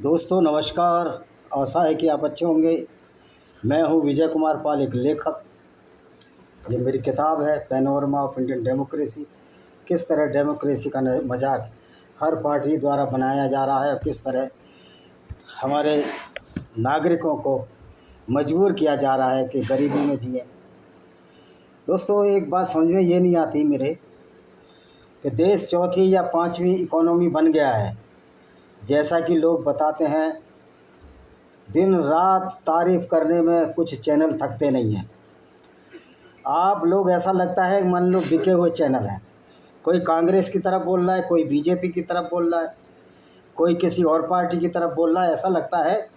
दोस्तों नमस्कार। आशा है कि आप अच्छे होंगे। मैं हूं विजय कुमार पाल, एक लेखक। ये मेरी किताब है पैनोरमा ऑफ इंडियन डेमोक्रेसी। किस तरह डेमोक्रेसी का मजाक हर पार्टी द्वारा बनाया जा रहा है और किस तरह हमारे नागरिकों को मजबूर किया जा रहा है कि गरीबी में जिए। दोस्तों एक बात समझ में ये नहीं आती मेरे कि देश चौथी या पांचवी इकोनॉमी बन गया है, जैसा कि लोग बताते हैं। दिन रात तारीफ़ करने में कुछ चैनल थकते नहीं हैं। आप लोग ऐसा लगता है मान लो बिके हुए चैनल हैं। कोई कांग्रेस की तरफ बोल रहा है, कोई बीजेपी की तरफ बोल रहा है, कोई किसी और पार्टी की तरफ बोल रहा है। ऐसा लगता है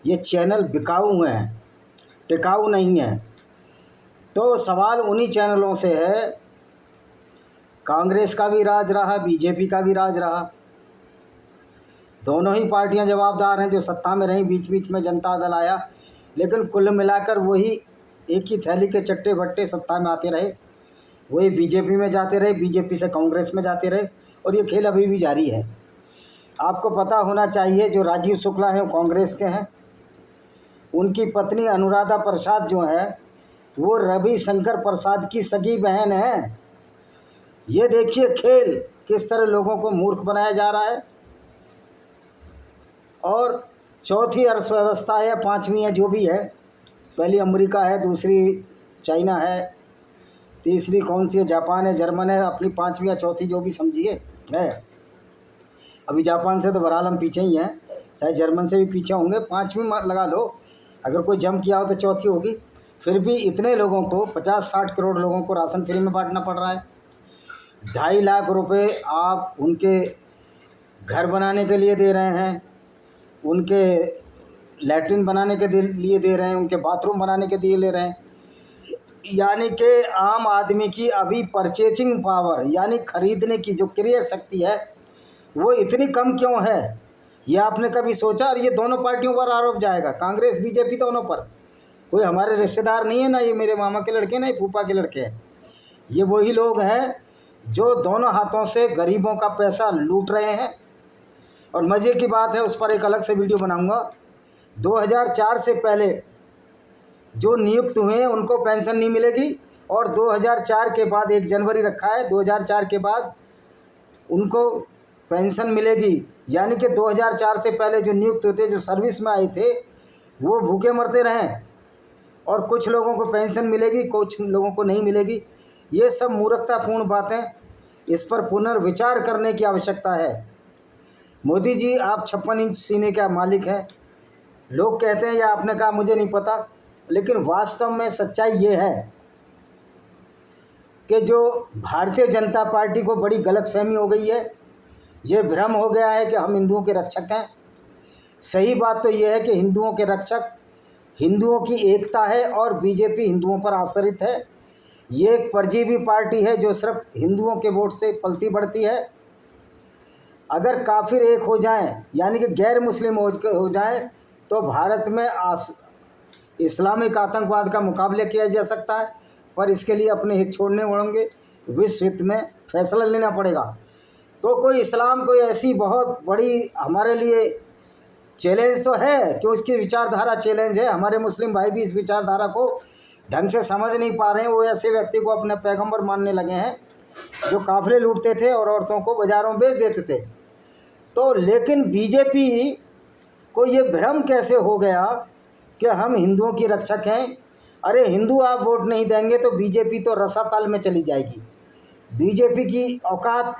ये चैनल बिकाऊ हैं, टिकाऊ नहीं हैं। तो सवाल उन्हीं चैनलों से है। कांग्रेस का भी राज रहा, बीजेपी का भी राज रहा। दोनों ही पार्टियां जवाबदार हैं जो सत्ता में रहीं। बीच बीच में जनता दल आया, लेकिन कुल मिलाकर वही एक ही थैली के चट्टे बट्टे सत्ता में आते रहे। वही बीजेपी में जाते रहे, बीजेपी से कांग्रेस में जाते रहे, और ये खेल अभी भी जारी है। आपको पता होना चाहिए जो राजीव शुक्ला हैं वो कांग्रेस के हैं। उनकी पत्नी अनुराधा प्रसाद जो है वो रविशंकर प्रसाद की सगी बहन है। ये देखिए खेल किस तरह लोगों को मूर्ख बनाया जा रहा है। और चौथी अर्थव्यवस्था है या पांचवी है, जो भी है, पहली अमेरिका है, दूसरी चाइना है, तीसरी कौन सी है, जापान है, जर्मन है, अपनी पांचवी या चौथी जो भी समझिए है। अभी जापान से तो बहरहाल हम पीछे ही हैं, शायद जर्मन से भी पीछे होंगे। पांचवी लगा लो, अगर कोई जंप किया हो तो चौथी होगी। फिर भी इतने लोगों को 50-60 करोड़ लोगों को राशन फ्री में बांटना पड़ रहा है। 2.5 लाख रुपए आप उनके घर बनाने के लिए दे रहे हैं, उनके लैट्रिन बनाने के लिए दे रहे हैं, उनके बाथरूम बनाने के लिए ले रहे हैं। यानी कि आम आदमी की अभी परचेजिंग पावर यानी खरीदने की जो क्रय शक्ति है वो इतनी कम क्यों है, ये आपने कभी सोचा? और ये दोनों पार्टियों पर आरोप जाएगा, कांग्रेस बीजेपी दोनों पर। कोई हमारे रिश्तेदार नहीं है, ना ये मेरे मामा के लड़के ना ये फूफा के लड़के हैं। ये वही लोग हैं जो दोनों हाथों से गरीबों का पैसा लूट रहे हैं। और मज़े की बात है, उस पर एक अलग से वीडियो बनाऊंगा। 2004 से पहले जो नियुक्त हुए हैं उनको पेंशन नहीं मिलेगी, और 2004 के बाद 1 जनवरी रखा है, 2004 के बाद उनको पेंशन मिलेगी। यानी कि 2004 से पहले जो नियुक्त होते, जो सर्विस में आए थे, वो भूखे मरते रहें, और कुछ लोगों को पेंशन मिलेगी, कुछ लोगों को नहीं मिलेगी। ये सब मूर्खतापूर्ण बातें, इस पर पुनर्विचार करने की आवश्यकता है। मोदी जी, आप 56 इंच सीने का मालिक हैं। लोग कहते हैं या आपने कहा मुझे नहीं पता, लेकिन वास्तव में सच्चाई ये है कि जो भारतीय जनता पार्टी को बड़ी गलतफहमी हो गई है। ये भ्रम हो गया है कि हम हिंदुओं के रक्षक हैं। सही बात तो ये है कि हिंदुओं के रक्षक हिंदुओं की एकता है, और बीजेपी हिंदुओं पर आश्रित है। ये एक परजीवी पार्टी है जो सिर्फ हिंदुओं के वोट से पलती बढ़ती है। अगर काफिर एक हो जाएं, यानी कि गैर मुस्लिम हो जाएं, तो भारत में इस्लामिक आतंकवाद का मुकाबला किया जा सकता है। पर इसके लिए अपने हित छोड़ने पड़ेंगे, विश्व हित में फैसला लेना पड़ेगा। तो कोई इस्लाम कोई ऐसी बहुत बड़ी हमारे लिए चैलेंज तो है कि उसकी विचारधारा चैलेंज है। हमारे मुस्लिम भाई भी इस विचारधारा को ढंग से समझ नहीं पा रहे हैं। वो ऐसे व्यक्ति को अपने पैगंबर मानने लगे हैं जो काफिले लूटते थे और औरतों को बाज़ारों में बेच देते थे। तो लेकिन बीजेपी को ये भ्रम कैसे हो गया कि हम हिंदुओं की रक्षक हैं? अरे हिंदू आप वोट नहीं देंगे तो बीजेपी तो रसातल में चली जाएगी। बीजेपी की औकात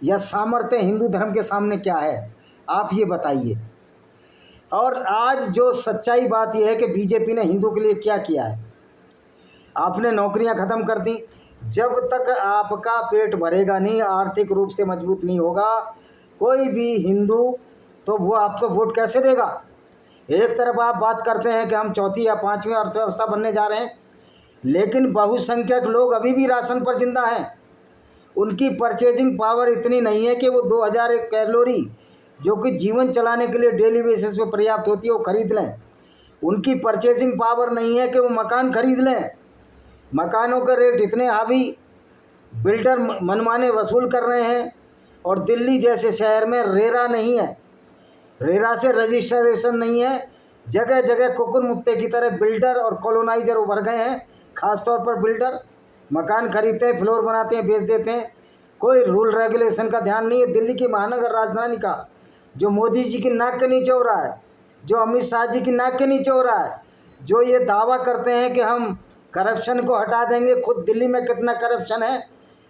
या सामर्थ्य हिंदू धर्म के सामने क्या है, आप ये बताइए। और आज जो सच्चाई बात यह है कि बीजेपी ने हिंदू के लिए क्या किया है। आपने नौकरियां ख़त्म कर दी। जब तक आपका पेट भरेगा नहीं, आर्थिक रूप से मजबूत नहीं होगा कोई भी हिंदू, तो वो आपको वोट कैसे देगा? एक तरफ आप बात करते हैं कि हम चौथी या पांचवी अर्थव्यवस्था बनने जा रहे हैं, लेकिन बहुसंख्यक लोग अभी भी राशन पर जिंदा हैं। उनकी परचेजिंग पावर इतनी नहीं है कि वो 2000 कैलोरी जो कि जीवन चलाने के लिए डेली बेसिस पे पर्याप्त होती है वो खरीद लें। उनकी परचेजिंग पावर नहीं है कि वो मकान खरीद लें। मकानों का रेट इतने हावी, बिल्डर मनमाने वसूल कर रहे हैं, और दिल्ली जैसे शहर में रेरा नहीं है। रेरा से रजिस्ट्रेशन नहीं है। जगह जगह कुकुर मुत्ते की तरह बिल्डर और कॉलोनाइजर उभर गए हैं। खासतौर पर बिल्डर मकान खरीदते हैं, फ्लोर बनाते हैं, बेच देते हैं। कोई रूल रेगुलेशन का ध्यान नहीं है। दिल्ली की महानगर राजधानी का जो मोदी जी की नाक के नीचे हो रहा है, जो अमित शाह जी की नाक के नीचे हो रहा है, जो ये दावा करते हैं कि हम करप्शन को हटा देंगे, खुद दिल्ली में कितना करप्शन है।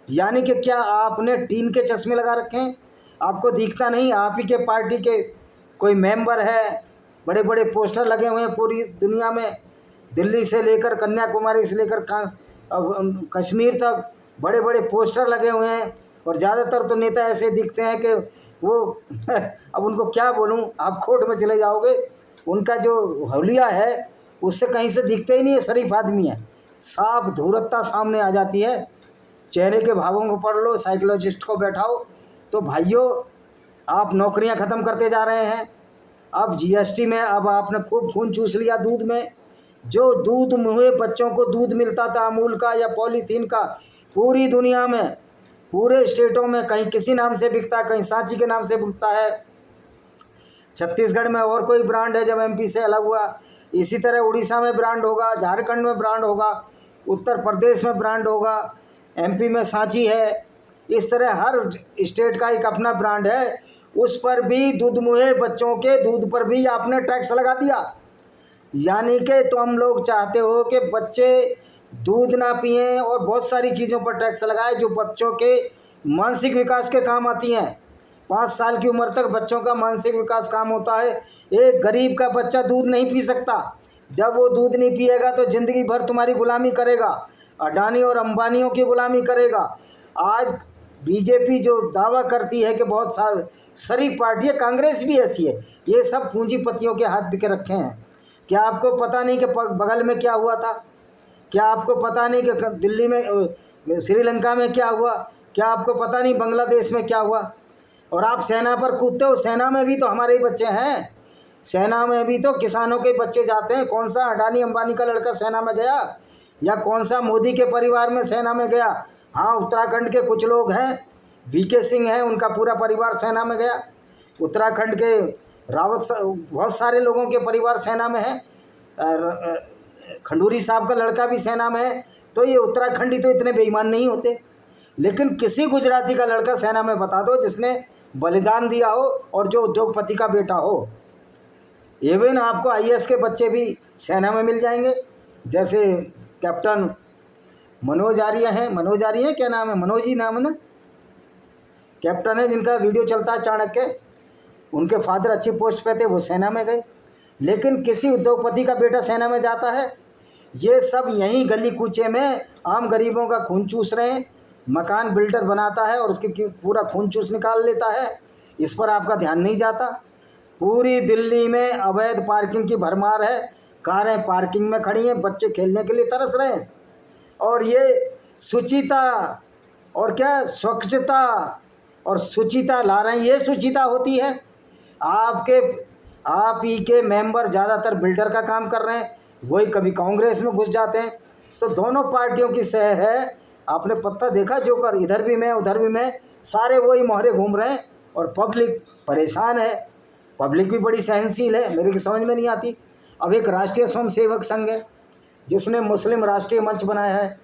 यानी कि क्या आपने टीन के चश्मे लगा रखे हैं? आपको दिखता नहीं? आप ही के पार्टी के कोई मेंबर है, बड़े बड़े पोस्टर लगे हुए हैं पूरी दुनिया में, दिल्ली से लेकर कन्याकुमारी से लेकर कश्मीर तक बड़े बड़े पोस्टर लगे हुए हैं। और ज़्यादातर तो नेता ऐसे दिखते हैं कि वो अब उनको क्या बोलूं, आप कोर्ट में चले जाओगे। उनका जो हौलिया है उससे कहीं से दिखते ही नहीं है, शरीफ आदमी है। साफ धूर्तता सामने आ जाती है। चेहरे के भावों को पढ़ लो, साइकोलॉजिस्ट को बैठाओ। तो भाइयों, आप नौकरियां ख़त्म करते जा रहे हैं। अब जीएसटी में अब आपने खूब खून चूस लिया दूध में। जो दूध मुहे बच्चों को दूध मिलता था अमूल का या पॉलीथीन का, पूरी दुनिया में पूरे स्टेटों में कहीं किसी नाम से बिकता है, कहीं सांची के नाम से बिकता है। छत्तीसगढ़ में और कोई ब्रांड है जब एमपी से अलग हुआ। इसी तरह उड़ीसा में ब्रांड होगा, झारखंड में ब्रांड होगा, उत्तर प्रदेश में ब्रांड होगा, एमपी में सांची है। इस तरह हर स्टेट का एक अपना ब्रांड है। उस पर भी दूध मुहे बच्चों के दूध पर भी आपने टैक्स लगा दिया। यानी कि तो हम लोग चाहते हो कि बच्चे दूध ना पिएं और बहुत सारी चीज़ों पर टैक्स लगाए जो बच्चों के मानसिक विकास के काम आती हैं। 5 साल की उम्र तक बच्चों का मानसिक विकास काम होता है। एक गरीब का बच्चा दूध नहीं पी सकता। जब वो दूध नहीं पिएगा तो ज़िंदगी भर तुम्हारी गुलामी करेगा, अडानी और अंबानियों की गुलामी करेगा। आज बीजेपी जो दावा करती है कि बहुत शरीफ पार्टी है, कांग्रेस भी ऐसी है, ये सब पूंजीपतियों के हाथ बिके रखे हैं। क्या आपको पता नहीं कि बगल में क्या हुआ था? क्या आपको पता नहीं कि दिल्ली में श्रीलंका में क्या हुआ? क्या आपको पता नहीं बांग्लादेश में क्या हुआ? और आप सेना पर कूदते हो। सेना में भी तो हमारे ही बच्चे हैं, सेना में भी तो किसानों के बच्चे जाते हैं। कौन सा अडानी अंबानी का लड़का सेना में गया या कौन सा मोदी के परिवार में सेना में गया? हाँ, उत्तराखंड के कुछ लोग हैं, वीके सिंह हैं, उनका पूरा परिवार सेना में गया। उत्तराखंड के रावत बहुत सारे लोगों के परिवार सेना में है। खंडूरी साहब का लड़का भी सेना में है। तो ये उत्तराखंडी तो इतने बेईमान नहीं होते। लेकिन किसी गुजराती का लड़का सेना में बता दो जिसने बलिदान दिया हो और जो उद्योगपति का बेटा हो। इवन आपको आईएएस के बच्चे भी सेना में मिल जाएंगे, जैसे कैप्टन मनोज आर्य हैं। मनोज आर्य क्या नाम है? मनोज ही नाम है ना, कैप्टन है जिनका वीडियो चलता है चाणक्य। उनके फादर अच्छी पोस्ट पे थे, वो सेना में गए। लेकिन किसी उद्योगपति का बेटा सेना में जाता है? ये सब यहीं गली कूचे में आम गरीबों का खून चूस रहे हैं। मकान बिल्डर बनाता है और उसकी पूरा खून चूस निकाल लेता है। इस पर आपका ध्यान नहीं जाता। पूरी दिल्ली में अवैध पार्किंग की भरमार है। कारें पार्किंग में खड़ी हैं, बच्चे खेलने के लिए तरस रहे हैं। और ये शुचिता और क्या स्वच्छता और शुचिता ला रहे हैं। ये शुचिता होती है? आप ही के मेंबर ज़्यादातर बिल्डर का काम कर रहे हैं, वही कभी कांग्रेस में घुस जाते हैं। तो दोनों पार्टियों की सह है। आपने पत्ता देखा जोकर, इधर भी मैं उधर भी मैं, सारे वही मोहरे घूम रहे हैं और पब्लिक परेशान है। पब्लिक भी बड़ी सहनशील है, मेरे की समझ में नहीं आती। अब एक राष्ट्रीय स्वयंसेवक संघ है जिसने मुस्लिम राष्ट्रीय मंच बनाया है।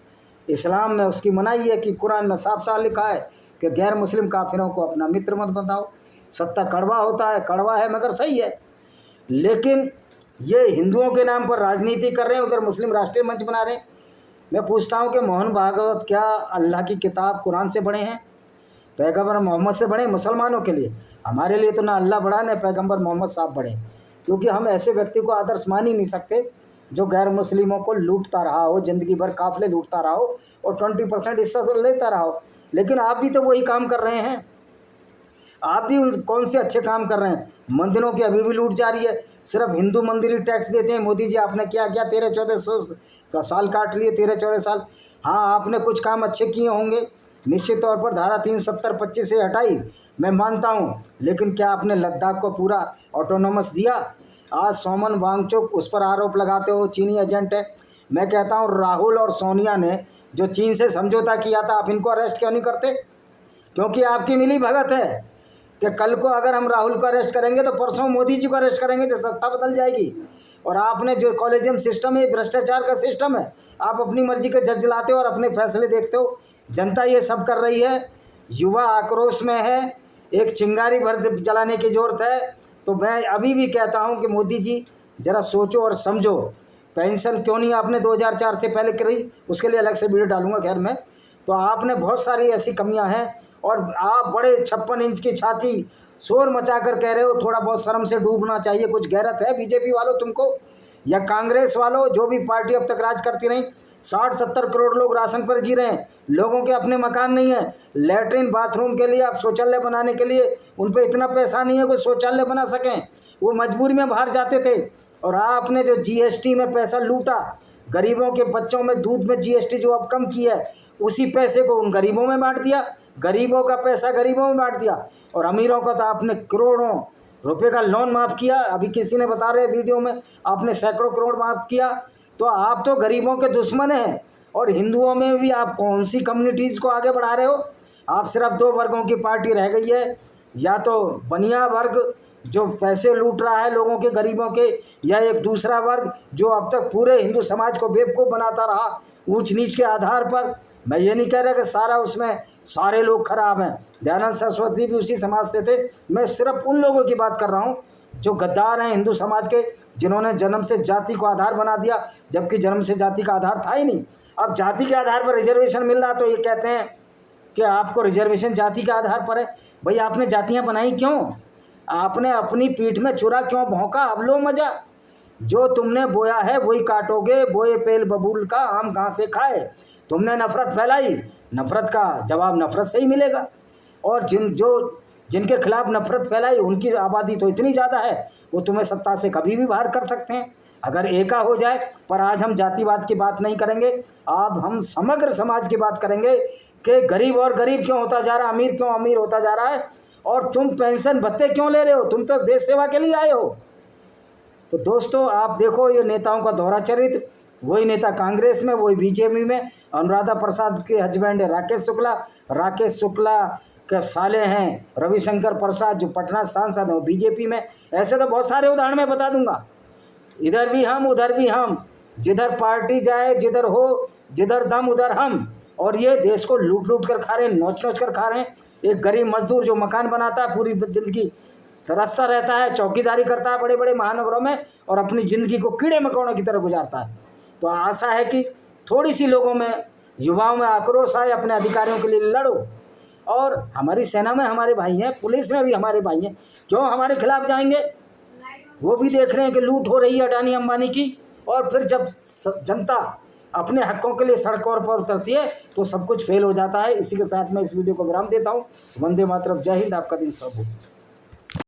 इस्लाम में उसकी मनाही है कि कुरान में साफ साफ लिखा है कि गैर मुस्लिम काफिरों को अपना मित्र मत बताओ। सत्ता कड़वा होता है, कड़वा है मगर सही है। लेकिन ये हिंदुओं के नाम पर राजनीति कर रहे हैं, उधर मुस्लिम राष्ट्रीय मंच बना रहे हैं। मैं पूछता हूँ कि मोहन भागवत क्या अल्लाह की किताब कुरान से बड़े हैं? पैगम्बर मोहम्मद से बड़े? मुसलमानों के लिए, हमारे लिए तो ना अल्लाह बड़ा ना पैगम्बर मोहम्मद साहब बड़े। क्योंकि हम ऐसे व्यक्ति को आदर्श मान ही नहीं सकते जो गैर मुस्लिमों को लूटता रहा हो, ज़िंदगी भर काफिले लूटता रहा हो और 20% हिस्सा तो लेता रहा हो। लेकिन आप भी तो वही काम कर रहे हैं। आप भी कौन से अच्छे काम कर रहे हैं? मंदिरों की अभी भी लूट जारी है। सिर्फ हिंदू मंदिर ही टैक्स देते हैं। मोदी जी आपने क्या किया? 13-14 का साल काट लिए, 13-14 साल। हाँ, आपने कुछ काम अच्छे किए होंगे, निश्चित तौर पर धारा 370-25 से हटाई, मैं मानता हूँ। लेकिन क्या आपने लद्दाख को पूरा ऑटोनोमस दिया? आज सोमन वांगचुक उस पर आरोप लगाते हो चीनी एजेंट है। मैं कहता हूँ राहुल और सोनिया ने जो चीन से समझौता किया था, आप इनको अरेस्ट क्यों नहीं करते? क्योंकि आपकी मिली भगत है। कि कल को अगर हम राहुल को अरेस्ट करेंगे तो परसों मोदी जी को अरेस्ट करेंगे तो सत्ता बदल जाएगी। और आपने जो कॉलेजियम सिस्टम है, भ्रष्टाचार का सिस्टम है, आप अपनी मर्जी के जज लाते हो और अपने फैसले देखते हो। जनता ये सब कर रही है, युवा आक्रोश में है, एक चिंगारी भर जलाने की ज़रूरत है। तो मैं अभी भी कहता हूं कि मोदी जी ज़रा सोचो और समझो, पेंशन क्यों नहीं आपने 2004 से पहले करी, उसके लिए अलग से वीडियो डालूंगा खैर मैं। तो आपने बहुत सारी ऐसी कमियां हैं और आप बड़े 56 इंच की छाती शोर मचा कर कह रहे हो। थोड़ा बहुत शर्म से डूबना चाहिए, कुछ गैरत है बीजेपी वालों तुमको या कांग्रेस वालों, जो भी पार्टी अब तक राज करती रही। 60-70 करोड़ लोग राशन पर जी रहे हैं, लोगों के अपने मकान नहीं है, लेटरिन बाथरूम के लिए, आप शौचालय बनाने के लिए उन पर इतना पैसा नहीं है कोई शौचालय बना सकें, वो मजबूरी में बाहर जाते थे। और आपने जो जीएसटी में पैसा लूटा, गरीबों के बच्चों में दूध में जीएसटी जो अब कम की है, उसी पैसे को उन गरीबों में बांट दिया, गरीबों का पैसा गरीबों में बांट दिया। और अमीरों का तो आपने करोड़ों रुपए का लोन माफ़ किया, अभी किसी ने बता रहे वीडियो में आपने सैकड़ों करोड़ माफ़ किया। तो आप तो गरीबों के दुश्मन हैं। और हिंदुओं में भी आप कौन सी कम्युनिटीज़ को आगे बढ़ा रहे हो? आप सिर्फ 2 वर्गों की पार्टी रह गई है, या तो बनिया वर्ग जो पैसे लूट रहा है लोगों के, गरीबों के, या एक दूसरा वर्ग जो अब तक पूरे हिंदू समाज को बेवकूफ़ बनाता रहा ऊंच नीच के आधार पर। मैं ये नहीं कह रहा कि सारा उसमें सारे लोग खराब हैं, दयानंद सरस्वती भी उसी समाज से थे। मैं सिर्फ उन लोगों की बात कर रहा हूँ जो गद्दार हैं हिंदू समाज के, जिन्होंने जन्म से जाति को आधार बना दिया, जबकि जन्म से जाति का आधार था ही नहीं। अब जाति के आधार पर रिजर्वेशन मिल रहा तो ये कहते हैं कि आपको रिजर्वेशन जाति के आधार पर है। भाई आपने जातियाँ बनाई क्यों? आपने अपनी पीठ में छुरा क्यों भौंका? अब लो मजा, जो तुमने बोया है वही काटोगे, बोए पेल बबूल का आम कहाँ से खाए। तुमने नफरत फैलाई, नफरत का जवाब नफरत से ही मिलेगा। और जिनके खिलाफ नफरत फैलाई उनकी आबादी तो इतनी ज़्यादा है, वो तुम्हें सत्ता से कभी भी बाहर कर सकते हैं अगर एका हो जाए। पर आज हम जातिवाद की बात नहीं करेंगे, अब हम समग्र समाज की बात करेंगे कि गरीब और गरीब क्यों होता जा रहा है, अमीर क्यों अमीर होता जा रहा है, और तुम पेंशन भत्ते क्यों ले रहे हो? तुम तो देश सेवा के लिए आए हो। तो दोस्तों आप देखो, ये नेताओं का दोहरा चरित्र, वही नेता कांग्रेस में, वही बीजेपी में। अनुराधा प्रसाद के हस्बैंड है राकेश शुक्ला के साले हैं रविशंकर प्रसाद जो पटना सांसद हैं, वो बीजेपी में। ऐसे तो बहुत सारे उदाहरण मैं बता दूंगा, इधर भी हम उधर भी हम, जिधर पार्टी जाए जिधर हो, जिधर दम उधर हम। और ये देश को लूट लूट कर खा रहे हैं, नोच नोच कर खा रहे हैं। एक गरीब मजदूर जो मकान बनाता है, पूरी ज़िंदगी तरसता रहता है, चौकीदारी करता है बड़े बड़े महानगरों में, और अपनी ज़िंदगी को कीड़े मकोड़ों की तरह गुजारता है। तो आशा है कि थोड़ी सी लोगों में, युवाओं में आक्रोश आए, अपने अधिकारियों के लिए लड़ो। और हमारी सेना में हमारे भाई हैं, पुलिस में भी हमारे भाई हैं, क्यों हमारे खिलाफ जाएंगे? वो भी देख रहे हैं कि लूट हो रही है अडानी अंबानी की। और फिर जब जनता अपने हकों के लिए सड़कों पर उतरती है तो सब कुछ फेल हो जाता है। इसी के साथ मैं इस वीडियो को विराम देता हूँ। वंदे मातरम, जय हिंद, आपका दिन शुभ हो।